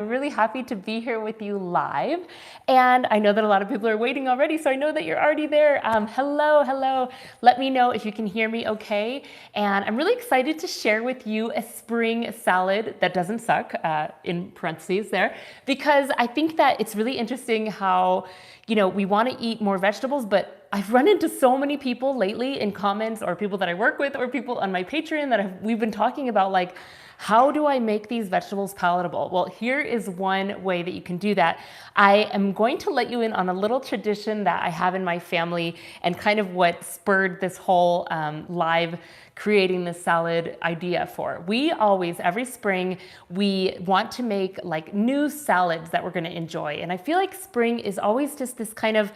Really happy to be here with you live. And I know that a lot of people are waiting already, so I know that you're already there. Hello. Let me know if you can hear me okay. And I'm really excited to share with you a spring salad that doesn't suck, in parentheses there, because I think that it's really interesting how, we want to eat more vegetables, but I've run into so many people lately in comments, or people that I work with, or people on my Patreon that we've been talking about, like, how do I make these vegetables palatable? Well, here is one way that you can do that. I am going to let you in on a little tradition that I have in my family, and kind of what spurred this whole live creating this salad idea for. We always, every spring, we want to make like new salads that we're gonna enjoy. And I feel like spring is always just this kind of,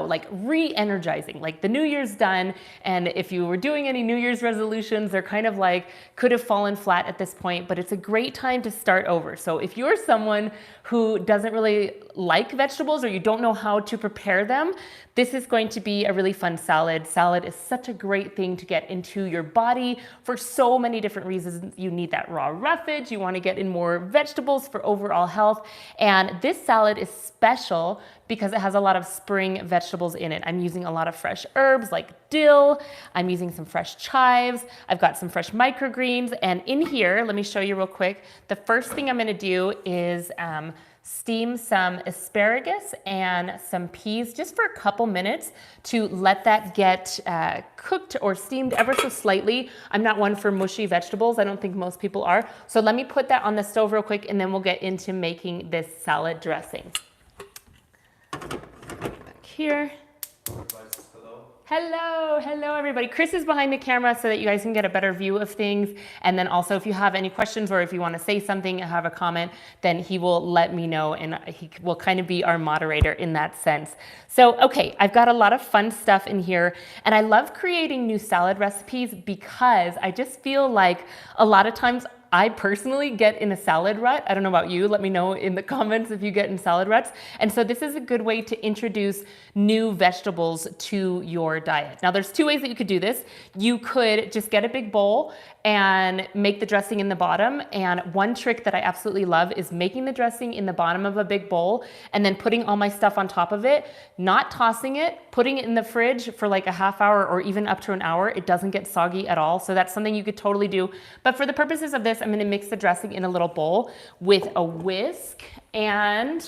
like re-energizing. Like the New Year's done, and if you were doing any New Year's resolutions, they're kind of like could have fallen flat at this point, but it's a great time to start over. So if you're someone who doesn't really like vegetables, or you don't know how to prepare them, this is going to be a really fun salad. Salad is such a great thing to get into your body for so many different reasons. You need that raw roughage, you want to get in more vegetables for overall health, and this salad is special because it has a lot of spring vegetables in it. I'm using a lot of fresh herbs like dill, I'm using some fresh chives, I've got some fresh microgreens, and in here, let me show you real quick, the first thing I'm gonna do is steam some asparagus and some peas just for a couple minutes to let that get cooked or steamed ever so slightly. I'm not one for mushy vegetables. I don't think most people are. So let me put that on the stove real quick, and then we'll get into making this salad dressing. Back here. Hello everybody. Chris is behind the camera so that you guys can get a better view of things. And then also if you have any questions, or if you want to say something and have a comment, then he will let me know, and he will kind of be our moderator in that sense. So, okay, I've got a lot of fun stuff in here, and I love creating new salad recipes because I just feel like a lot of times I personally get in a salad rut. I don't know about you. Let me know in the comments if you get in salad ruts. And so this is a good way to introduce new vegetables to your diet. Now there's two ways that you could do this. You could just get a big bowl and make the dressing in the bottom. And one trick that I absolutely love is making the dressing in the bottom of a big bowl and then putting all my stuff on top of it, not tossing it, putting it in the fridge for like a half hour or even up to an hour. It doesn't get soggy at all. So that's something you could totally do. But for the purposes of this, I'm going to mix the dressing in a little bowl with a whisk, and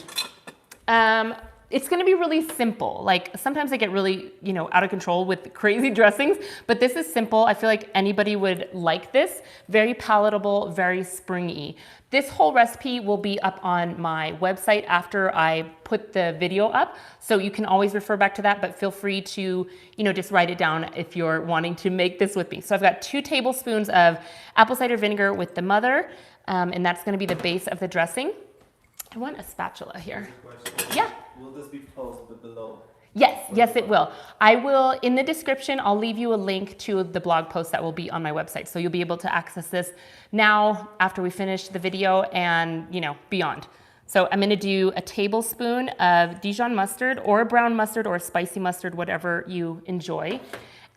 it's going to be really simple. Like sometimes I get really, out of control with crazy dressings, but this is simple. I feel like anybody would like this. Very palatable, very springy. This whole recipe will be up on my website after I put the video up. So you can always refer back to that, but feel free to, just write it down if you're wanting to make this with me. So I've got 2 tablespoons of apple cider vinegar with the mother, and that's going to be the base of the dressing. I want a spatula here. Yeah. Will this be posted below? Yes, it will. I will, in the description, I'll leave you a link to the blog post that will be on my website. So you'll be able to access this now after we finish the video and, beyond. So I'm gonna do a tablespoon of Dijon mustard, or brown mustard, or spicy mustard, whatever you enjoy.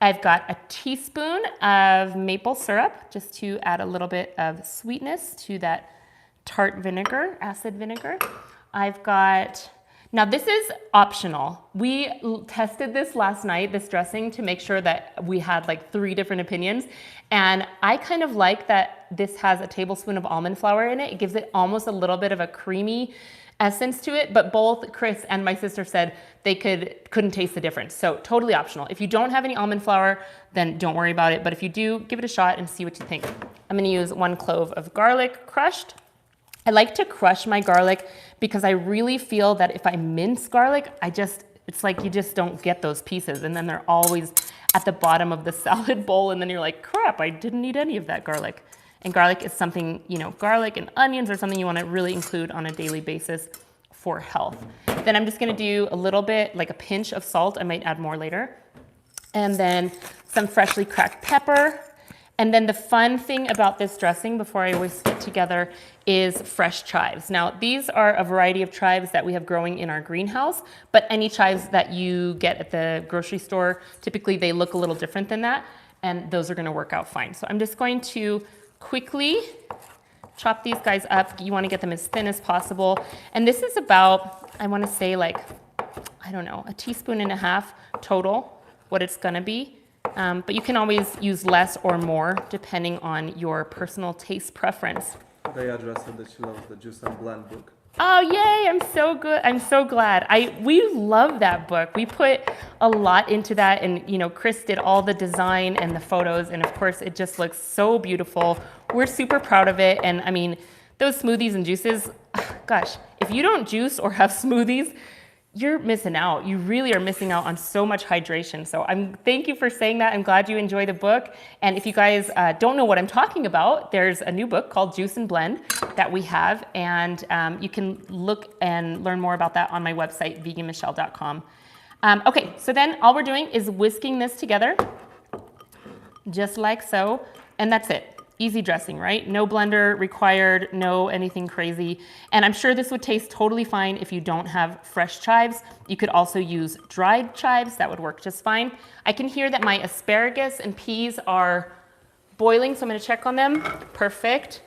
I've got a teaspoon of maple syrup, just to add a little bit of sweetness to that tart vinegar, acid vinegar. I've got, now this is optional. We tested this last night, this dressing, to make sure that we had like 3 different opinions. And I kind of like that this has a tablespoon of almond flour in it. It gives it almost a little bit of a creamy essence to it, but both Chris and my sister said they couldn't taste the difference. So totally optional. If you don't have any almond flour, then don't worry about it. But if you do, give it a shot and see what you think. I'm gonna use 1 clove of garlic crushed. I like to crush my garlic because I really feel that if I mince garlic, it's like you just don't get those pieces, and then they're always at the bottom of the salad bowl, and then you're like, crap, I didn't need any of that garlic. And garlic is something, garlic and onions are something you want to really include on a daily basis for health. Then I'm just going to do a little bit, like a pinch of salt. I might add more later. And then some freshly cracked pepper. And then the fun thing about this dressing, before I whisk it together, is fresh chives. Now, these are a variety of chives that we have growing in our greenhouse, but any chives that you get at the grocery store, typically they look a little different than that, and those are gonna work out fine. So I'm just going to quickly chop these guys up. You want to get them as thin as possible. And this is about, I want to say like, I don't know, 1.5 teaspoons total, what it's going to be. But you can always use less or more depending on your personal taste preference. They addressed that she loves the Juice and Blend book. Oh, yay, I'm so good. I'm so glad. We love that book. We put a lot into that, and you know, Chris did all the design and the photos, and of course it just looks so beautiful. We're super proud of it. And I mean, those smoothies and juices, gosh, if you don't juice or have smoothies, you're missing out. You really are missing out on so much hydration. So thank you for saying that. I'm glad you enjoy the book. And if you guys don't know what I'm talking about, there's a new book called Juice and Blend that we have. And you can look and learn more about that on my website, veganmichele.com. Okay, so then all we're doing is whisking this together, just like so. And that's it. Easy dressing, right? No blender required, no anything crazy. And I'm sure this would taste totally fine if you don't have fresh chives. You could also use dried chives. That would work just fine. I can hear that my asparagus and peas are boiling, so I'm gonna check on them. Perfect.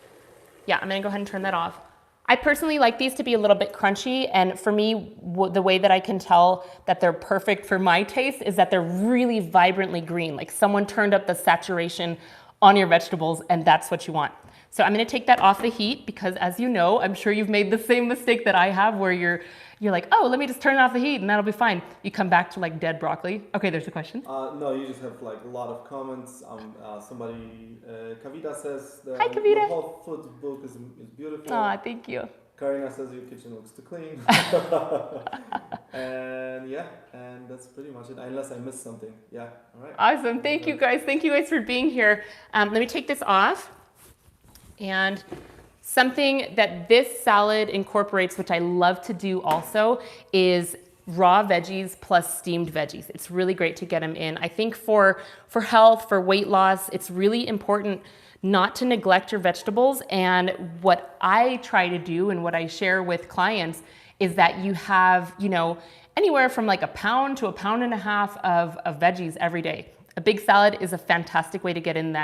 Yeah, I'm gonna go ahead and turn that off. I personally like these to be a little bit crunchy, and for me, the way that I can tell that they're perfect for my taste is that they're really vibrantly green, like someone turned up the saturation on your vegetables, and that's what you want. So I'm gonna take that off the heat because, as you know, I'm sure you've made the same mistake that I have where you're like, oh, let me just turn off the heat and that'll be fine. You come back to like dead broccoli. Okay, there's a question. No, you just have like a lot of comments. Somebody, Kavita says that Hi, Kavita. your whole food book is beautiful. Aw, thank you. Karina says your kitchen looks too clean. And yeah, and that's pretty much it, unless I missed something. Yeah, all right. Awesome, thank you guys. Thank you guys for being here. Let me take this off. And something that this salad incorporates, which I love to do also, is raw veggies plus steamed veggies. It's really great to get them in. I think for health, for weight loss, it's really important not to neglect your vegetables. And what I try to do and what I share with clients is that you have, you know, anywhere from like 1 pound to 1.5 pounds of veggies every day. A big salad is a fantastic way to get in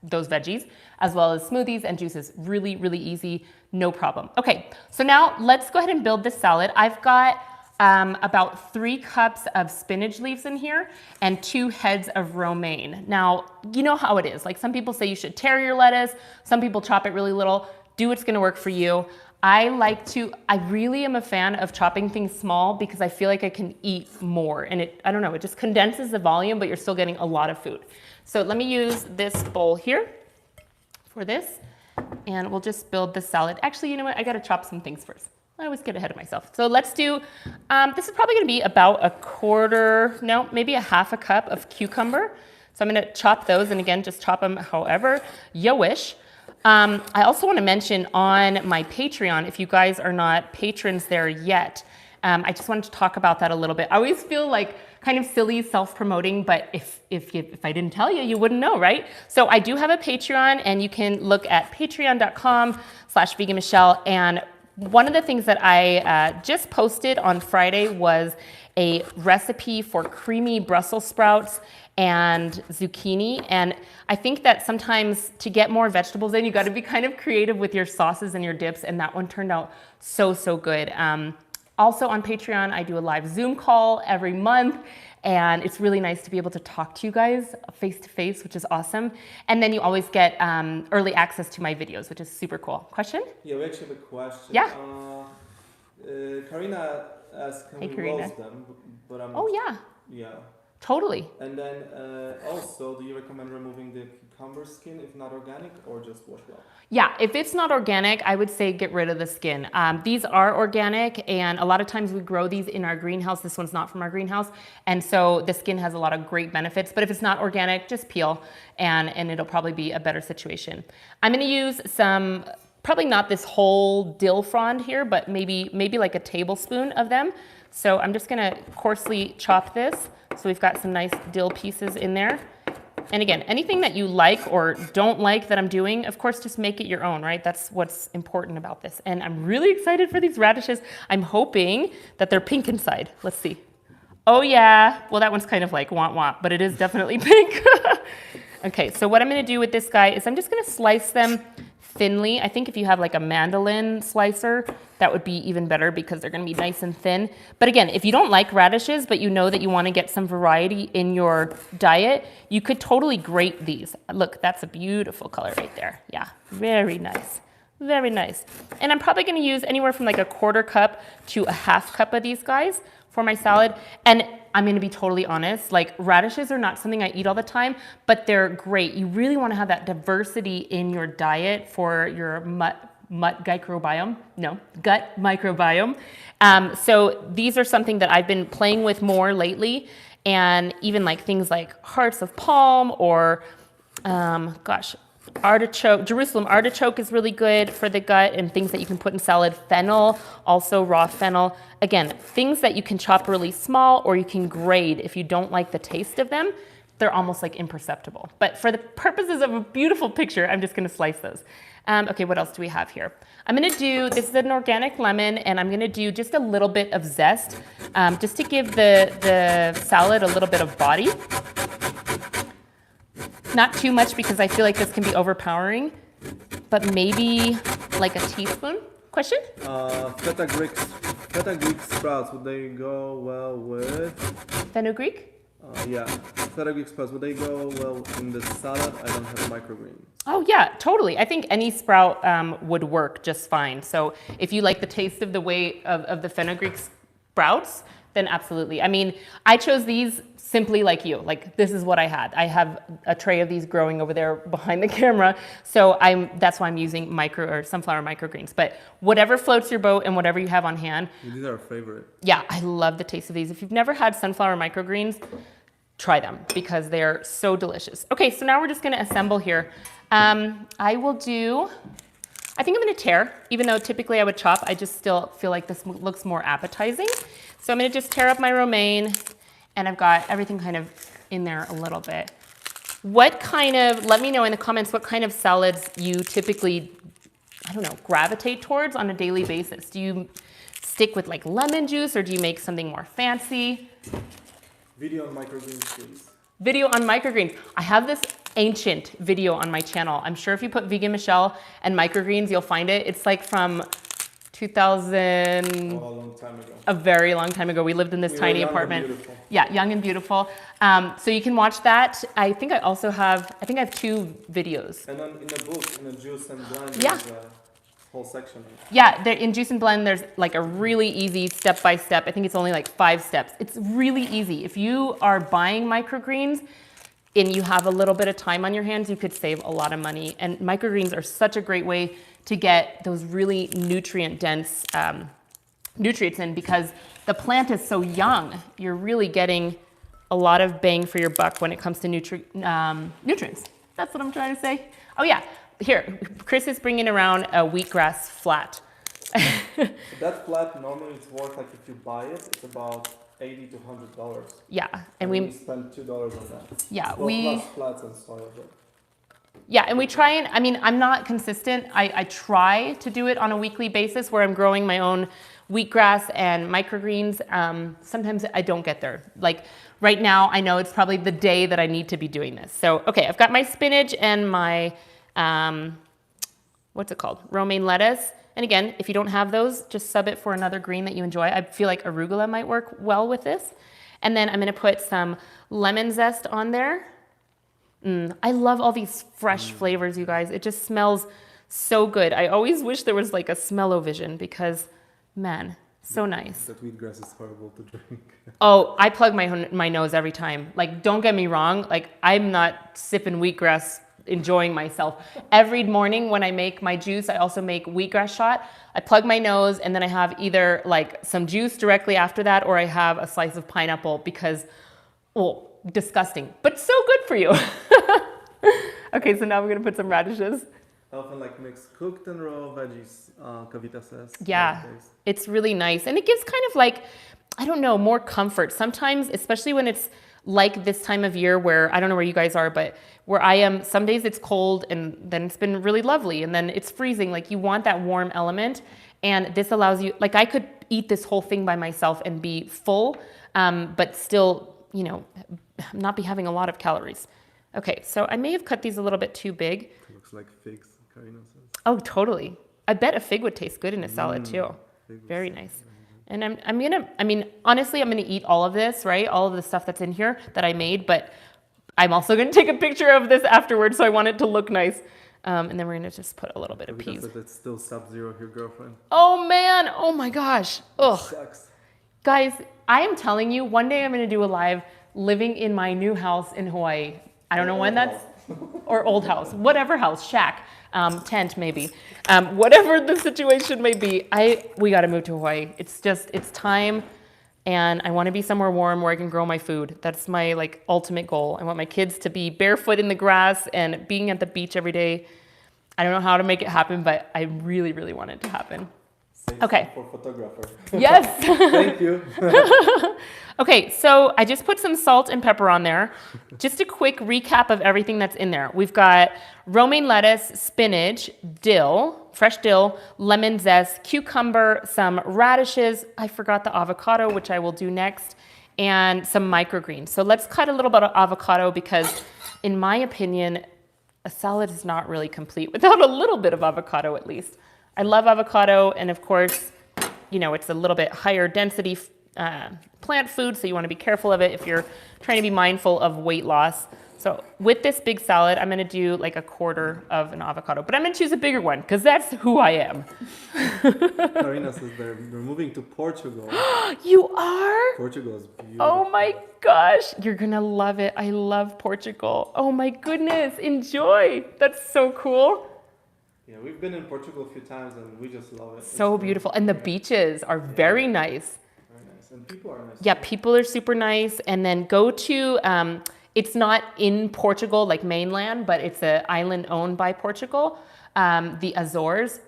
those veggies, as well as smoothies and juices. Really, really easy, no problem. Okay, so now let's go ahead and build this salad. I've got about 3 cups of spinach leaves in here and 2 heads of romaine. Now, you know how it is. Like some people say you should tear your lettuce. Some people chop it really little. Do what's gonna work for you. I really am a fan of chopping things small because I feel like I can eat more, and I don't know, it just condenses the volume, but you're still getting a lot of food. So let me use this bowl here for this, and we'll just build the salad. Actually, you know what? I gotta chop some things first. I always get ahead of myself. So let's do, this is probably gonna be about maybe 1/2 cup of cucumber. So I'm gonna chop those, and again, just chop them however you wish. I also want to mention on my Patreon, if you guys are not patrons there yet, I just wanted to talk about that a little bit. I always feel like kind of silly self-promoting, but if I didn't tell you, you wouldn't know, right? So I do have a Patreon, and you can look at patreon.com/veganmichele. And one of the things that I just posted on Friday was a recipe for creamy Brussels sprouts and zucchini. And I think that sometimes to get more vegetables in, you got to be kind of creative with your sauces and your dips. And that one turned out so, so good. Also on Patreon, I do a live Zoom call every month. And it's really nice to be able to talk to you guys face to face, which is awesome. And then you always get early access to my videos, which is super cool. Question? Yeah, we actually have a question. Yeah. Karina asked, can we roast them? But Oh, yeah. Yeah. Totally. And then also, do you recommend removing the cucumber skin if not organic, or just wash well? Yeah, if it's not organic, I would say get rid of the skin. These are organic, and a lot of times we grow these in our greenhouse. This one's not from our greenhouse, and so the skin has a lot of great benefits. But if it's not organic, just peel, and it'll probably be a better situation. I'm gonna use some, probably not this whole dill frond here, but maybe like a tablespoon of them. So I'm just gonna coarsely chop this. So we've got some nice dill pieces in there. And again, anything that you like or don't like that I'm doing, of course, just make it your own, right? That's what's important about this. And I'm really excited for these radishes. I'm hoping that they're pink inside. Let's see. Oh yeah, well that one's kind of like womp, but it is definitely pink. Okay, so what I'm gonna do with this guy is I'm just gonna slice them thinly. I think if you have like a mandolin slicer, that would be even better because they're gonna be nice and thin. But again, if you don't like radishes, but you know that you wanna get some variety in your diet, you could totally grate these. Look, that's a beautiful color right there. Yeah, very nice. Very nice. And I'm probably gonna use anywhere from like a 1/4 cup to a 1/2 cup of these guys for my salad. And I'm gonna be totally honest, like radishes are not something I eat all the time, but they're great. You really wanna have that diversity in your diet for your gut microbiome. So these are something that I've been playing with more lately. And even like things like hearts of palm or, artichoke, Jerusalem artichoke is really good for the gut and things that you can put in salad. Fennel, also raw fennel. Again, things that you can chop really small or you can grate if you don't like the taste of them. They're almost like imperceptible. But for the purposes of a beautiful picture, I'm just gonna slice those. Okay, what else do we have here? I'm gonna do, this is an organic lemon, and I'm gonna do just a little bit of zest, just to give the salad a little bit of body. Not too much because I feel like this can be overpowering, but maybe like a teaspoon? Question? Feta Greek sprouts, would they go well with? Fenugreek? Yeah, feta Greek sprouts, would they go well in the salad? I don't have microgreens. Oh yeah, totally. I think any sprout would work just fine. So if you like the taste of the way of the fenugreek sprouts, then absolutely. I mean, I chose these simply like you. Like this is what I had. I have a tray of these growing over there behind the camera. So that's why I'm using sunflower microgreens. But whatever floats your boat and whatever you have on hand. These are our favorite. Yeah, I love the taste of these. If you've never had sunflower microgreens, try them because they're so delicious. Okay, so now we're just gonna assemble here. I think I'm gonna tear, even though typically I would chop, I just still feel like this looks more appetizing. So I'm gonna just tear up my romaine, and I've got everything kind of in there a little bit. Let me know in the comments what kind of salads you typically, I don't know, gravitate towards on a daily basis. Do you stick with like lemon juice or do you make something more fancy? Video on microgreens, please. Video on microgreens. I have this ancient video on my channel. I'm sure if you put vegan Michele and microgreens, you'll find it. It's like from 2000. Oh, a long time ago. A very long time ago. We lived in this tiny apartment. Yeah, young and beautiful. So you can watch that. I think I have 2 videos. And then in the book, in the Juice and Blend, yeah. There's a whole section. Yeah, in Juice and Blend, there's like a really easy step-by-step. I think it's only like 5 steps. It's really easy. If you are buying microgreens and you have a little bit of time on your hands, you could save a lot of money. And microgreens are such a great way to get those really nutrient-dense nutrients in because the plant is so young. You're really getting a lot of bang for your buck when it comes to nutrients. That's what I'm trying to say. Oh yeah, here, Chris is bringing around a wheatgrass flat. That flat normally it's worth, like if you buy it, it's about $80 to $100. Yeah, and we spend $2 on that. Yeah, plus flats and soil. Yeah, and we try and, I mean, I'm not consistent. I try to do it on a weekly basis where I'm growing my own wheatgrass and microgreens. Sometimes I don't get there. Like right now, I know it's probably the day that I need to be doing this. So, okay, I've got my spinach and my, what's it called? Romaine lettuce. And again, if you don't have those, just sub it for another green that you enjoy. I feel like arugula might work well with this. And then I'm gonna put some lemon zest on there. I love all these fresh flavors, you guys. It just smells so good. I always wish there was like a smell-o-vision because, man, so nice. That wheatgrass is horrible to drink. Oh, I plug my nose every time. Like, don't get me wrong. Like, I'm not sipping wheatgrass, enjoying myself. Every morning when I make my juice, I also make wheatgrass shot. I plug my nose and then I have either like some juice directly after that or I have a slice of pineapple because, well, disgusting, but so good for you. Okay, so now we're gonna put some radishes. I often like mix cooked and raw veggies, Kavita says. Yeah, it's really nice. And it gives kind of like, I don't know, more comfort. Sometimes, especially when it's like this time of year where, I don't know where you guys are, but where I am, some days it's cold and then it's been really lovely and then it's freezing. Like you want that warm element. And this allows you, like I could eat this whole thing by myself and be full, but still, you know, not be having a lot of calories. Okay, so I may have cut these a little bit too big. It looks like figs, Karina says. Oh, totally. I bet a fig would taste good in a salad too. Very nice. And honestly, I'm gonna eat all of this, right? All of the stuff that's in here that I made, but I'm also gonna take a picture of this afterwards, so I want it to look nice. And then we're gonna just put a little bit of peas. Because it's still Sub-Zero here, girlfriend. Oh man, oh my gosh. Ugh. Sucks. Guys, I am telling you, one day I'm gonna do a live living in my new house in Hawaii. I don't know when that's, or old house, whatever house, shack, tent maybe. Whatever the situation may be, we gotta move to Hawaii. It's time, and I wanna be somewhere warm where I can grow my food. That's my like ultimate goal. I want my kids to be barefoot in the grass and being at the beach every day. I don't know how to make it happen, but I really, really want it to happen. Okay. For photographer. Yes. Thank you. Okay, so I just put some salt and pepper on there. Just a quick recap of everything that's in there. We've got romaine lettuce, spinach, dill, fresh dill, lemon zest, cucumber, some radishes. I forgot the avocado, which I will do next, and some microgreens. So let's cut a little bit of avocado because, in my opinion, a salad is not really complete without a little bit of avocado at least. I love avocado, and of course, you know, it's a little bit higher density plant food, so you want to be careful of it if you're trying to be mindful of weight loss. So with this big salad, I'm going to do like a quarter of an avocado, but I'm going to choose a bigger one because that's who I am. Karina says they're moving to Portugal. You are? Portugal is beautiful. Oh my gosh, you're going to love it. I love Portugal. Oh my goodness, enjoy. That's so cool. Yeah, we've been in Portugal a few times and we just love it. So beautiful. And the beaches are very nice. Very nice. And people are nice. Yeah, people are super nice. And then go to, it's not in Portugal like mainland, but it's an island owned by Portugal, the Azores.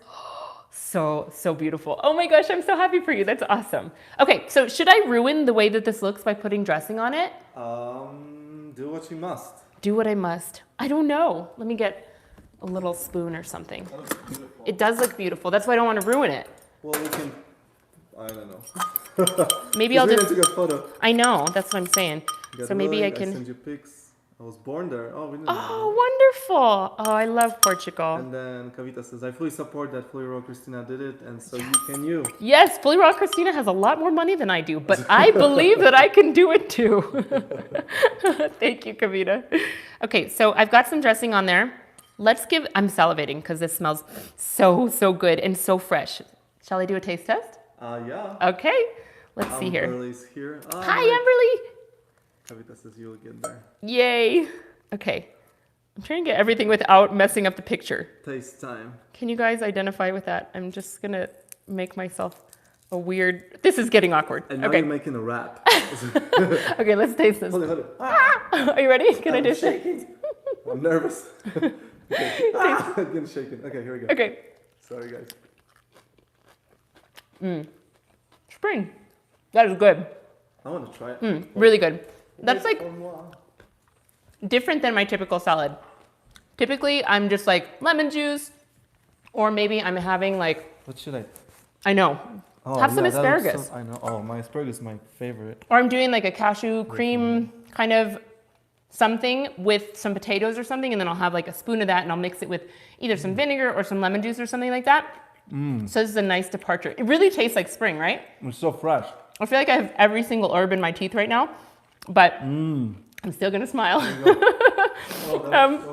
So beautiful. Oh my gosh, I'm so happy for you. That's awesome. Okay, so should I ruin the way that this looks by putting dressing on it? Do what you must. Do what I must. I don't know. Let me get a little spoon or something. That looks beautiful. It does look beautiful. That's why I don't want to ruin it. Well, we can, I don't know. Maybe I'll just take a photo. I know, that's what I'm saying. So maybe I can. I send you pics. I was born there. Oh, we didn't Oh, know. wonderful. Oh, I love Portugal. And then Kavita says, I fully support that Fully Raw Christina did it, and so can you. Yes, Fully Raw Christina has a lot more money than I do, but I believe that I can do it too. Thank you, Kavita. Okay, so I've got some dressing on there. I'm salivating because this smells so good and so fresh. Shall I do a taste test? Yeah. Okay, let's see here. Amberly's here. Oh, Hi, Amberly. Kavita says you'll get there. Yay. Okay, I'm trying to get everything without messing up the picture. Taste time. Can you guys identify with that? I'm just gonna make myself a weird, this is getting awkward. And now Okay. you're making a rap. Okay, let's taste this. Hold it. Are you ready? Can I taste it? shaking. I'm nervous. Okay. I'm getting shaken. Okay, here we go. Okay. Sorry, guys. Spring. That is good. I want to try it. Really good. That's like Wow. different than my typical salad. Typically, I'm just like lemon juice, or maybe I'm having like, What should I? I know, Oh, have some yeah, that looks asparagus. I know. Oh, my asparagus is my favorite. Or I'm doing like a cashew cream kind of something with some potatoes or something, and then I'll have like a spoon of that and I'll mix it with either some vinegar or some lemon juice or something like that. So this is a nice departure. It really tastes like spring, right? It's so fresh. I feel like I have every single herb in my teeth right now, but I'm still gonna smile.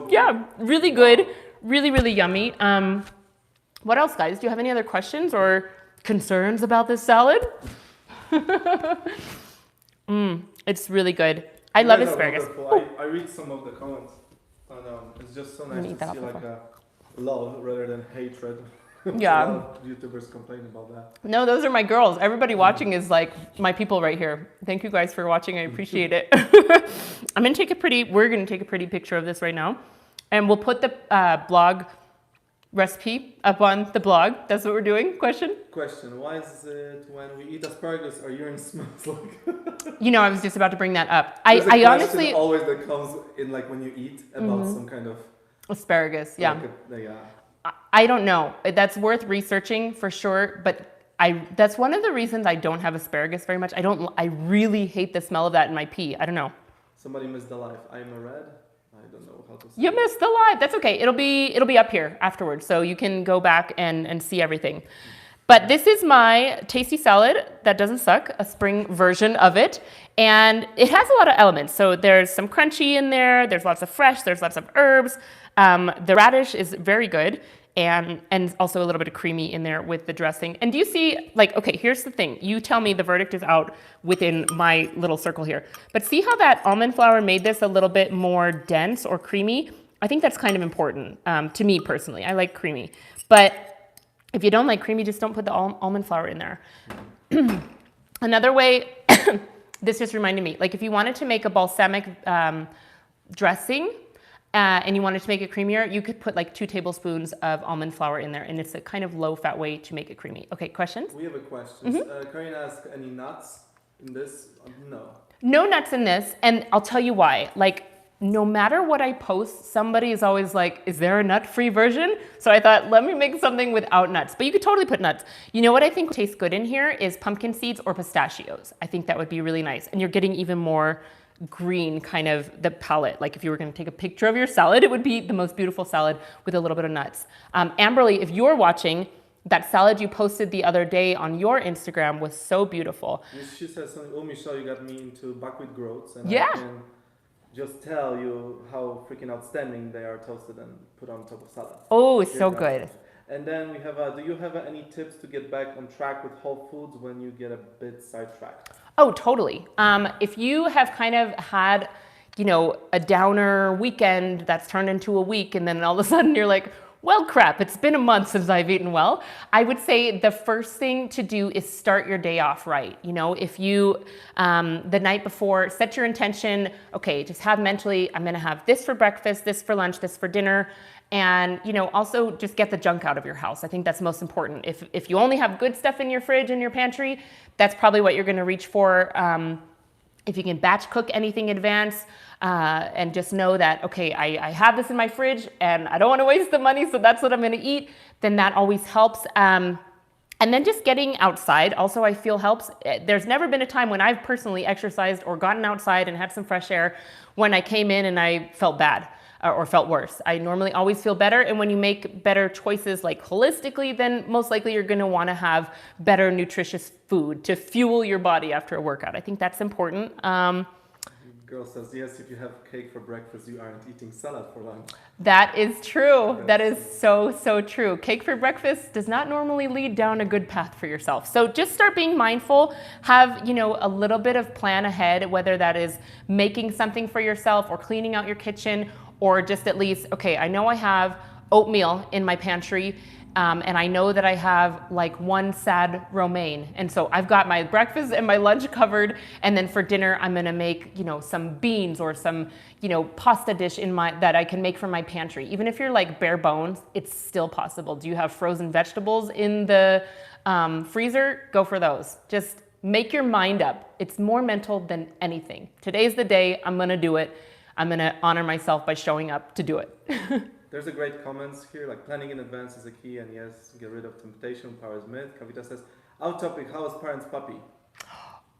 Yeah, really good, really yummy. What else, guys? Do you have any other questions or concerns about this salad? It's really good. I love asparagus. I read some of the comments, and it's just so gonna nice eat to that see off like a love rather than hatred. Yeah. A lot of YouTubers complain about that. No, those are my girls. Everybody watching is like my people right here. Thank you guys for watching. I appreciate it. we're gonna take a pretty picture of this right now. And we'll put the blog recipe up on the blog. That's what we're doing. Question? Why is it when we eat asparagus our urine smells like? You know, I was just about to bring that up. There's a I question honestly always that comes in like when you eat about some kind of asparagus, yeah. like yeah. I don't know. That's worth researching for sure, but that's one of the reasons I don't have asparagus very much. I really hate the smell of that in my pee. I don't know. Somebody missed the life. I'm a red. I don't know how to say You it. missed the live. That's okay. It'll be up here afterwards, so you can go back and see everything. But this is my tasty salad that doesn't suck, a spring version of it. And it has a lot of elements. So there's some crunchy in there. There's lots of fresh. There's lots of herbs. The radish is very good. And also a little bit of creamy in there with the dressing. And do you see, like, okay, here's the thing. You tell me the verdict is out within my little circle here. But see how that almond flour made this a little bit more dense or creamy? I think that's kind of important to me personally. I like creamy. But if you don't like creamy, just don't put the almond flour in there. Another way, this just reminded me, like if you wanted to make a balsamic dressing and you wanted to make it creamier, you could put like 2 tablespoons of almond flour in there, and it's a kind of low-fat way to make it creamy. Okay, questions? We have a question. Karina asked, any nuts in this? No. No nuts in this, and I'll tell you why. Like, no matter what I post, somebody is always like, is there a nut-free version? So I thought, let me make something without nuts. But you could totally put nuts. You know what I think tastes good in here is pumpkin seeds or pistachios. I think that would be really nice. And you're getting even more green kind of the palette. Like if you were going to take a picture of your salad, it would be the most beautiful salad with a little bit of nuts. Amberly, if you're watching, that salad you posted the other day on your Instagram was so beautiful. She says something, oh, Michele, you got me into buckwheat groats. And Yeah. I can just tell you how freaking outstanding they are toasted and put on top of salad. Oh, so good. And then we have, do you have any tips to get back on track with whole foods when you get a bit sidetracked? Oh, totally. If you have kind of had, you know, a downer weekend that's turned into a week, and then all of a sudden you're like, well, crap, it's been a month since I've eaten well. I would say the first thing to do is start your day off right. You know, if you, the night before, set your intention, okay, just have mentally, I'm gonna have this for breakfast, this for lunch, this for dinner. And, you know, also just get the junk out of your house. I think that's most important. If you only have good stuff in your fridge and your pantry, that's probably what you're gonna reach for. If you can batch cook anything in advance, and just know that, okay, I have this in my fridge and I don't want to waste the money, so that's what I'm going to eat, then that always helps. And then just getting outside also I feel helps. There's never been a time when I've personally exercised or gotten outside and had some fresh air when I came in and I felt bad or felt worse. I normally always feel better, and when you make better choices like holistically, then most likely you're going to want to have better nutritious food to fuel your body after a workout. I think that's important. Girl says, yes, if you have cake for breakfast, you aren't eating salad for lunch. That is true. That is so true. Cake for breakfast does not normally lead down a good path for yourself. So just start being mindful. Have, you know, a little bit of plan ahead, whether that is making something for yourself or cleaning out your kitchen, or just at least, okay, I know I have oatmeal in my pantry, and I know that I have like 1 sad romaine. And so I've got my breakfast and my lunch covered. And then for dinner, I'm gonna make, you know, some beans or some, you know, pasta dish that I can make from my pantry. Even if you're like bare bones, it's still possible. Do you have frozen vegetables in the freezer? Go for those. Just make your mind up. It's more mental than anything. Today's the day, I'm gonna do it. I'm gonna honor myself by showing up to do it. There's a great comments here, like planning in advance is a key, and yes, get rid of temptation, power is myth. Kavita says, out topic, how is parents' puppy?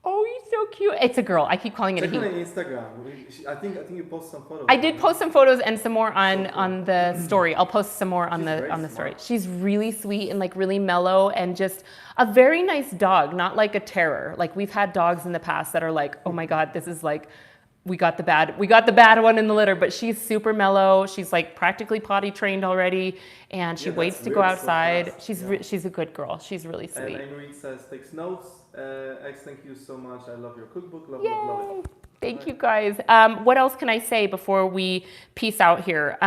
Oh, he's so cute. It's a girl. I keep calling it a he. Check on Instagram. I think you post some photos. I did post some photos and some more on the story. I'll post some more on the story. She's really sweet and like really mellow and just a very nice dog, not like a terror. Like we've had dogs in the past that are like, oh my God, this is like, we got the bad one in the litter, but she's super mellow. She's like practically potty trained already, and she waits to go outside. So she's a good girl. She's really sweet. And Ayn Reed says, takes notes. X, thank you so much. I love your cookbook. Love it. Thank you guys. What else can I say before we peace out here?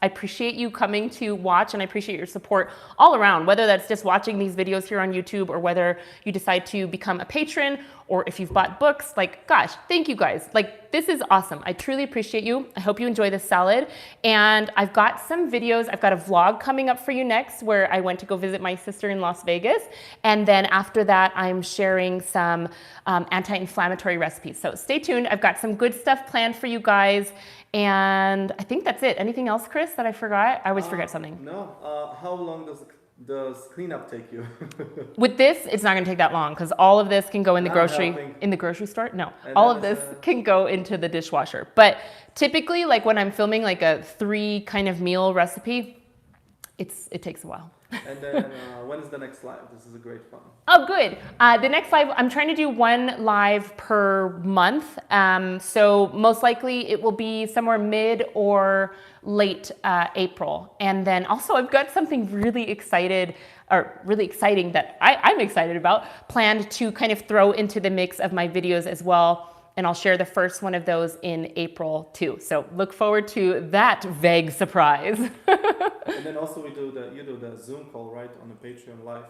I appreciate you coming to watch, and I appreciate your support all around, whether that's just watching these videos here on YouTube or whether you decide to become a patron or if you've bought books. Like, gosh, thank you guys. Like, this is awesome. I truly appreciate you. I hope you enjoy this salad. And I've got some videos. I've got a vlog coming up for you next where I went to go visit my sister in Las Vegas. And then after that, I'm sharing some anti-inflammatory recipes. So stay tuned. I've got some good stuff planned for you guys. And I think that's it. Anything else, Chris, that I forgot? I always forget something. No. How long does does cleanup take you? With this, it's not going to take that long because all of this can go in the I'm grocery helping. in the grocery store. No, And all then of this it's can go into the dishwasher. But typically, like when I'm filming like a 3 kind of meal recipe, it takes a while. And then when is the next live? This is a great fun. Oh, good. The next live, I'm trying to do 1 live per month. So most likely it will be somewhere mid or late April. And then also I've got something really exciting that I'm excited about, planned to kind of throw into the mix of my videos as well. And I'll share the first one of those in April too. So look forward to that vague surprise. And then also you do the Zoom call, right, on the Patreon live.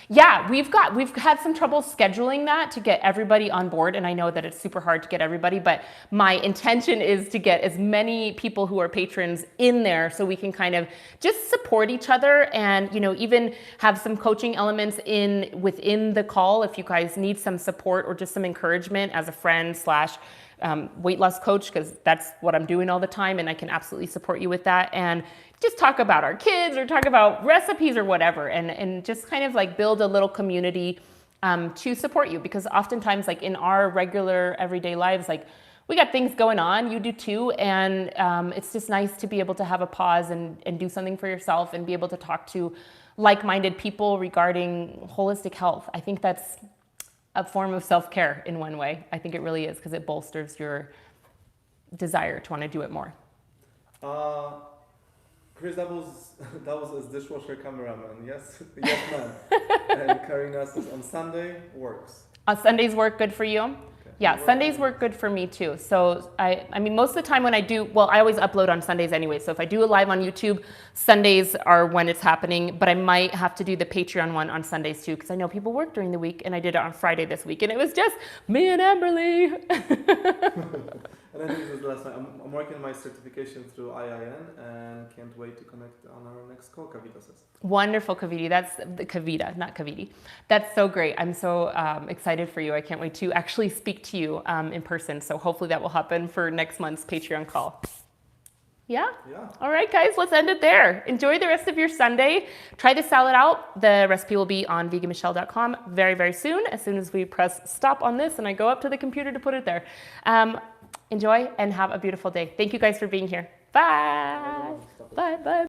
Yeah, we've had some trouble scheduling that to get everybody on board, and I know that it's super hard to get everybody, but my intention is to get as many people who are patrons in there so we can kind of just support each other and, you know, even have some coaching elements within the call if you guys need some support or just some encouragement as a friend / weight loss coach, because that's what I'm doing all the time and I can absolutely support you with that. And just talk about our kids or talk about recipes or whatever, and just kind of like build a little community to support you, because oftentimes like in our regular everyday lives, like we got things going on, you do too, and it's just nice to be able to have a pause and do something for yourself and be able to talk to like-minded people regarding holistic health. I think that's a form of self-care in one way. I think it really is, because it bolsters your desire to want to do it more. Chris, that was his dishwasher cameraman. Yes, yes, man. And Karina says on Sunday works. Sundays work good for you? Okay. Yeah, Sundays work good for me too. So I mean, most of the time when I do, well, I always upload on Sundays anyway. So if I do a live on YouTube, Sundays are when it's happening, but I might have to do the Patreon one on Sundays too, because I know people work during the week, and I did it on Friday this week, and it was just me and Amberly. And I think this is the last time. I'm working my certification through IIN and can't wait to connect on our next call, Kavita says. Wonderful, Kavita. That's the Kavita, not Kaviti. That's so great. I'm so excited for you. I can't wait to actually speak to you in person. So hopefully that will happen for next month's Patreon call. Yeah? Yeah. All right, guys, let's end it there. Enjoy the rest of your Sunday. Try the salad out. The recipe will be on veganmichele.com very, very soon, as soon as we press stop on this and I go up to the computer to put it there. Enjoy and have a beautiful day. Thank you guys for being here. Bye. Bye. Bye.